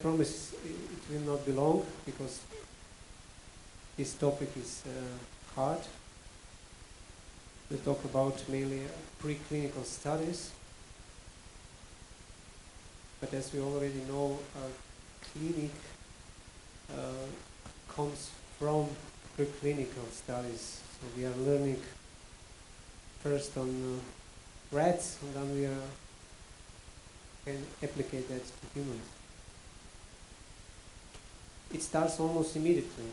promise it will not be long because this topic is hard. We talk about mainly preclinical studies, but as we already know, clinic comes from preclinical studies. So we are learning first on rats, and then we can applicate that to humans. It starts almost immediately.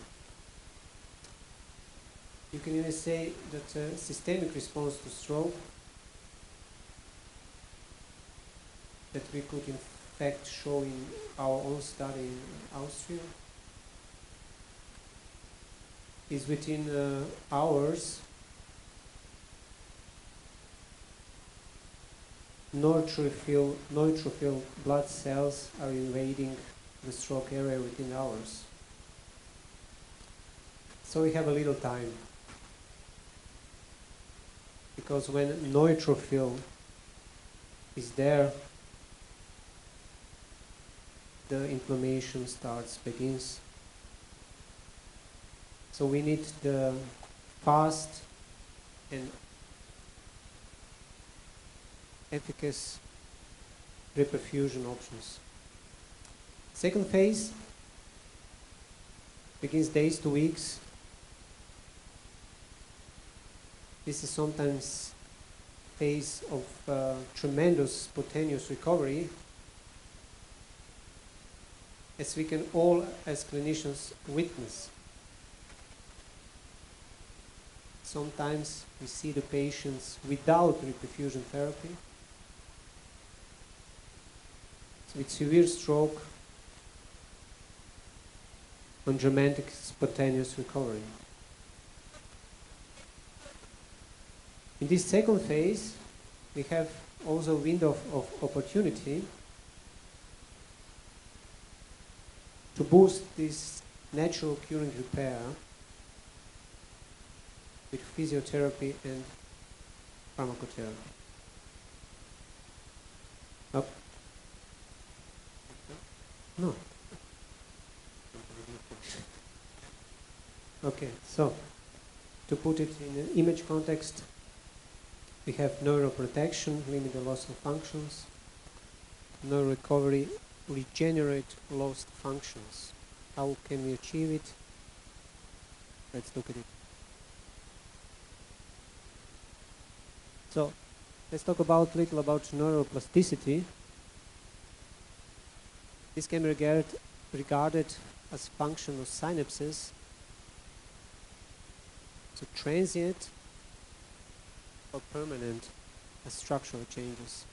You can even say that systemic response to stroke that we could in fact show in our own study in Austria is within hours neutrophil blood cells are invading the stroke area within hours. So we have a little time, because when neutrophil is there, the inflammation begins. So we need the fast and efficacious reperfusion options. Second phase begins days to weeks. This is sometimes phase of tremendous spontaneous recovery, as we can all as clinicians witness. Sometimes we see the patients without reperfusion therapy with severe stroke and dramatic spontaneous recovery. In this second phase, we have also a window of opportunity to boost this natural curing repair with physiotherapy and pharmacotherapy. Up. No. Okay, so to put it in an image context, we have neuroprotection, limit the loss of functions, neurorecovery, regenerate lost functions. How can we achieve it? Let's look at it. So let's talk a little about neuroplasticity. This can be regarded as function of synapses, so transient or permanent as structural changes.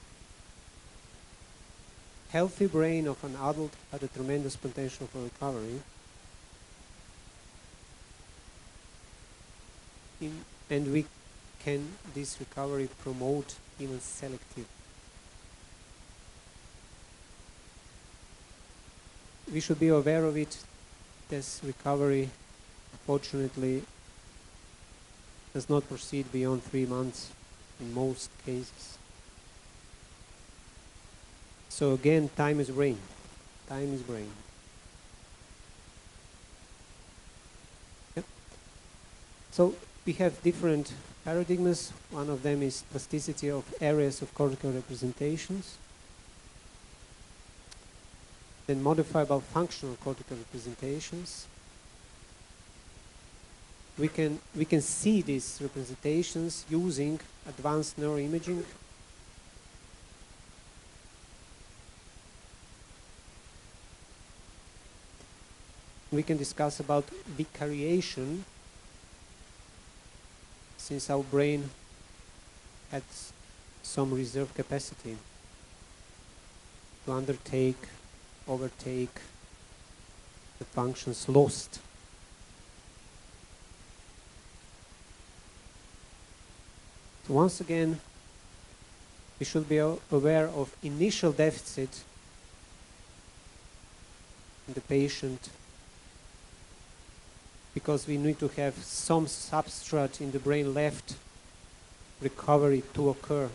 Healthy brain of an adult had a tremendous potential for recovery. And we can this recovery promote even selective. We should be aware of it. This recovery, fortunately, does not proceed beyond 3 months in most cases. So again, time is brain. Time is brain. Yep. So we have different paradigms. One of them is plasticity of areas of cortical representations. Then modifiable functional cortical representations. We can see these representations using advanced neuroimaging. We can discuss about vicariation, since our brain had some reserve capacity to overtake the functions lost. So once again, we should be aware of initial deficit in the patient, because we need to have some substrate in the brain left recovery to occur.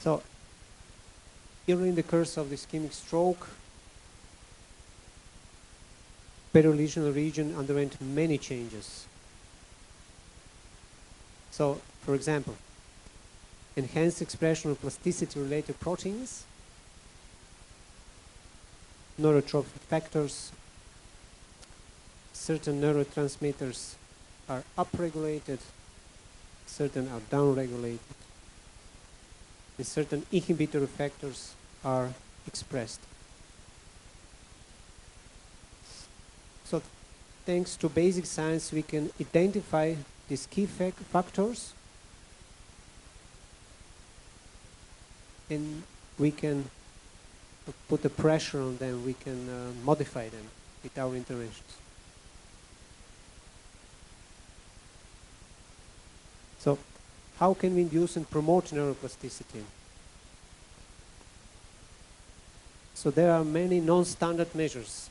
So, early in the course of the ischemic stroke, perilesional region underwent many changes. So, for example, enhanced expression of plasticity-related proteins, neurotrophic factors, certain neurotransmitters are upregulated, certain are downregulated, and certain inhibitory factors are expressed. So, thanks to basic science, we can identify these key factors, and we can put the pressure on them, we can modify them with our interventions. So, how can we induce and promote neuroplasticity? So there are many non-standard measures.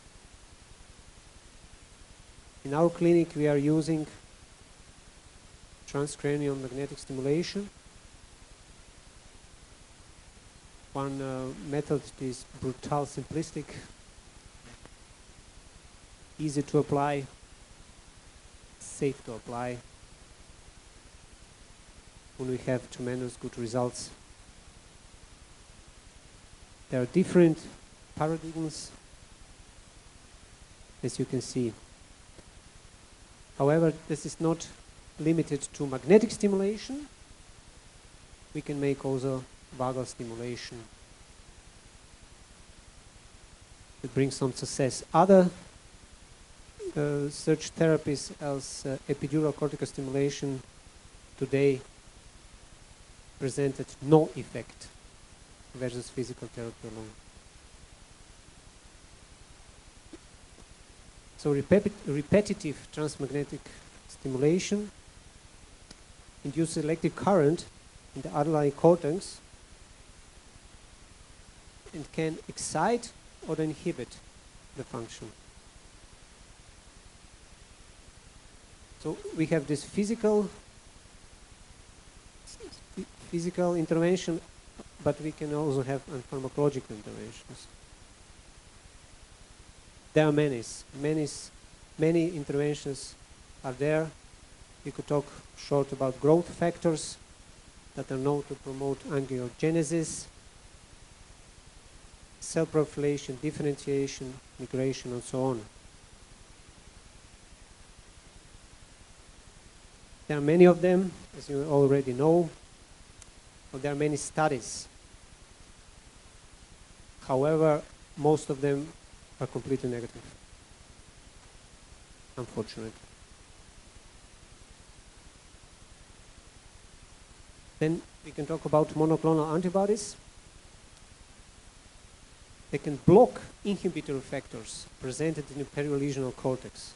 In our clinic we are using transcranial magnetic stimulation. One method is brutal, simplistic, easy to apply, safe to apply, and we have tremendous good results. There are different paradigms, as you can see. However, this is not limited to magnetic stimulation. We can make also vagal stimulation to bring some success. Other such therapies as epidural cortical stimulation today presented no effect versus physical therapy alone. So repetitive transmagnetic stimulation induces electric current in the underlying cortex and can excite or inhibit the function. So we have this physical intervention, but we can also have pharmacological interventions. There are many interventions are there. We could talk short about growth factors that are known to promote angiogenesis, cell proliferation, differentiation, migration, and so on. There are many of them, as you already know, but there are many studies. However, most of them are completely negative, unfortunately. Then we can talk about monoclonal antibodies. They can block inhibitory factors presented in the perilesional cortex.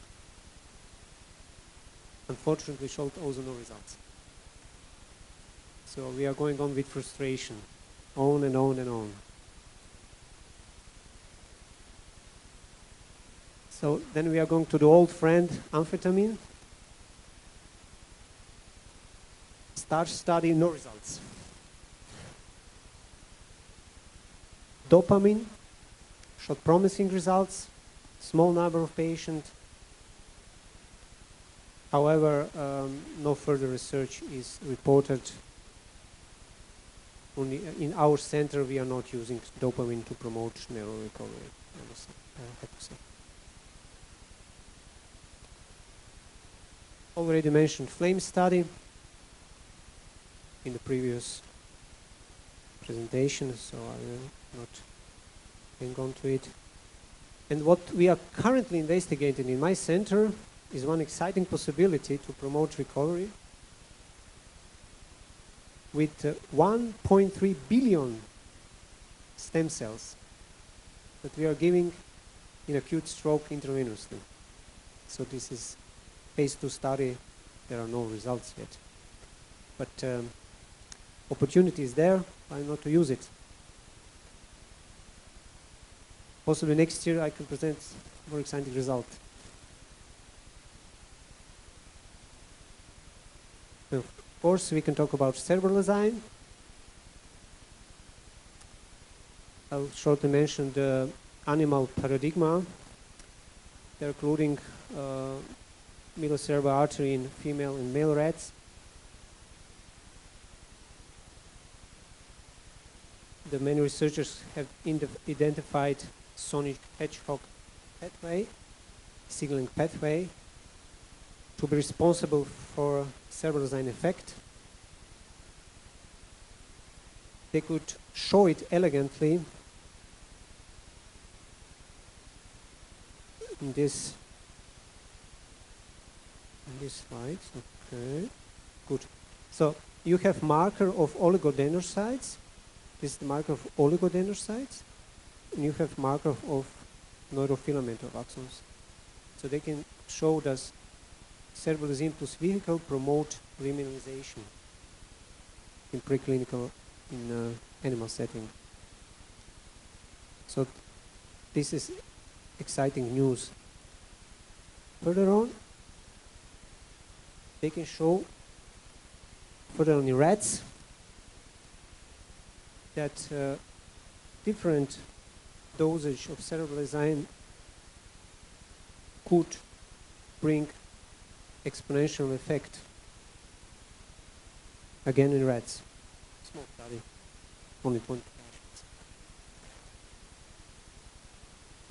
Unfortunately, showed also no results. So we are going on with frustration, on and on and on. So then we are going to the old friend, amphetamine. Start study, no results. Dopamine showed promising results, small number of patients. However, no further research is reported. Only in our center, we are not using dopamine to promote neuro recovery, I have to say. Already mentioned flame study in the previous presentation, so I will not hang on to it. And what we are currently investigating in my center is one exciting possibility to promote recovery with 1.3 billion stem cells that we are giving in acute stroke intravenously. So this is phase 2 study. There are no results yet. But opportunity is there. Why not to use it? Possibly next year I can present more exciting result. Of course, we can talk about cerebral design. I'll shortly mention the animal paradigma. They're including middle cerebral artery in female and male rats. The many researchers have identified sonic hedgehog pathway, signaling pathway, to be responsible for cerebral design effect. They could show it elegantly in this slides. Okay, good. So you have marker of oligodendrocytes. This is the marker of oligodendrocytes, and you have marker of neurofilament of axons. So they can show that cerebral design plus vehicle promote remineralization in preclinical, in animal setting. So this is exciting news. Further on, they can show further on in rats that different dosage of cerebral design could bring exponential effect again in rats. Small study, only 20 patients.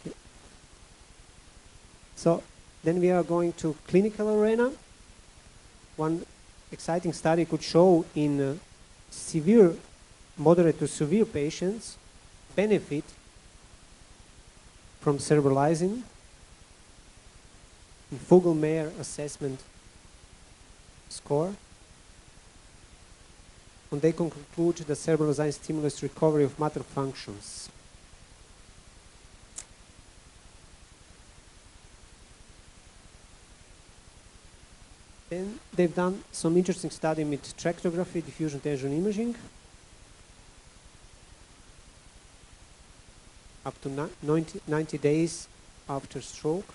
Okay. So then we are going to clinical arena. One exciting study could show in severe, moderate to severe patients benefit from cerebralizing in Fugl-Meyer assessment score. And they can conclude that cerebral design stimulates recovery of motor functions. Then they've done some interesting study with tractography, diffusion tension imaging, up to 90 days after stroke.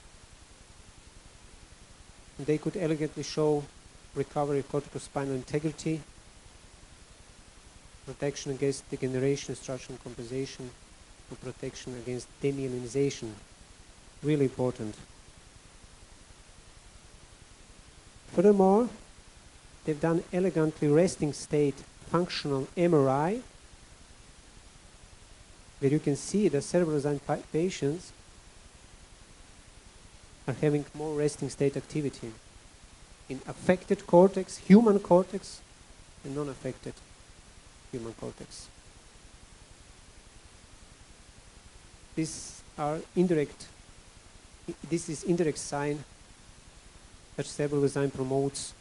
And they could elegantly show recovery of corticospinal integrity, protection against degeneration, structural compensation, and protection against demyelinization. Really important. Furthermore, they've done elegantly resting state functional MRI, where you can see the cerebral design patients are having more resting state activity in affected cortex, human cortex, and non-affected human cortex. These are indirect. This is indirect sign that cerebral design promotes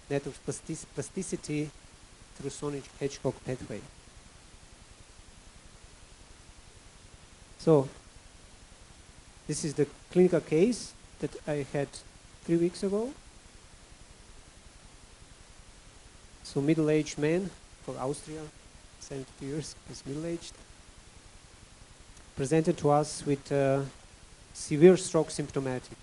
network plasticity through sonic hedgehog pathway. So this is the clinical case that I had 3 weeks ago. So middle-aged man for Austria, 72 years, he's middle-aged, presented to us with severe stroke symptomatic.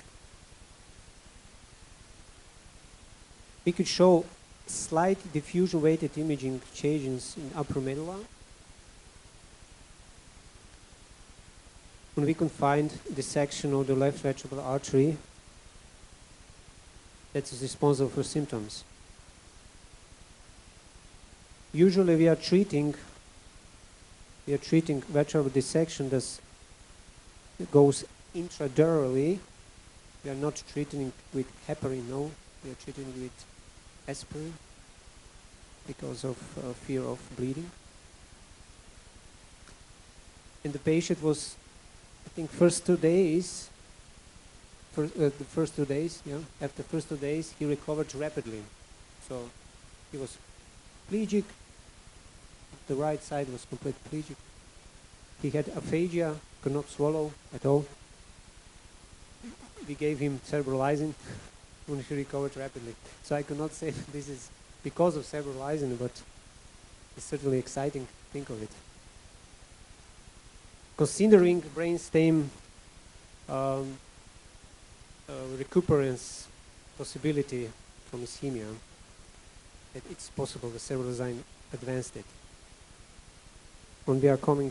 We could show slight diffusion-weighted imaging changes in upper medulla. And we can find the section of the left lateral artery that is responsible for symptoms. Usually we are treating vertebral dissection that goes intradurally. We are not treating with heparin, no. We are treating with aspirin because of fear of bleeding. And the patient was, I think, first 2 days, after the first 2 days, he recovered rapidly. So he was plegic. The right side was completely plegic. He had aphasia, could not swallow at all. We gave him cerebralizing and he recovered rapidly. So I could not say that this is because of cerebralizing, but it's certainly exciting to think of it. Considering brainstem recuperance possibility from ischemia, that it's possible the cerebral design advanced it. And we are coming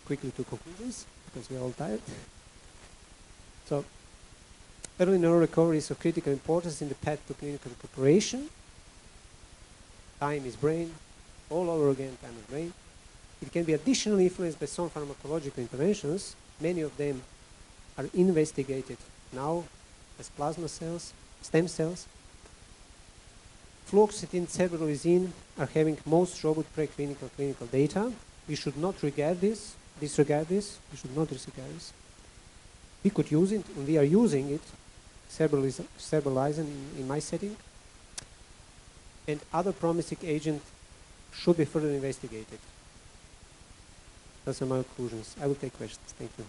quickly to conclusions because we are all tired. So, early neural recovery is of critical importance in the path to clinical preparation. Time is brain, all over again, time is brain. It can be additionally influenced by some pharmacological interventions. Many of them are investigated now as plasma cells, stem cells. Fluoxetine, cerebrolizine are having most robust preclinical clinical data. We should not disregard this. We should not disregard this. We could use it, and we are using it, cerebrolizine in my setting. And other promising agents should be further investigated. Those are my conclusions. I will take questions. Thank you.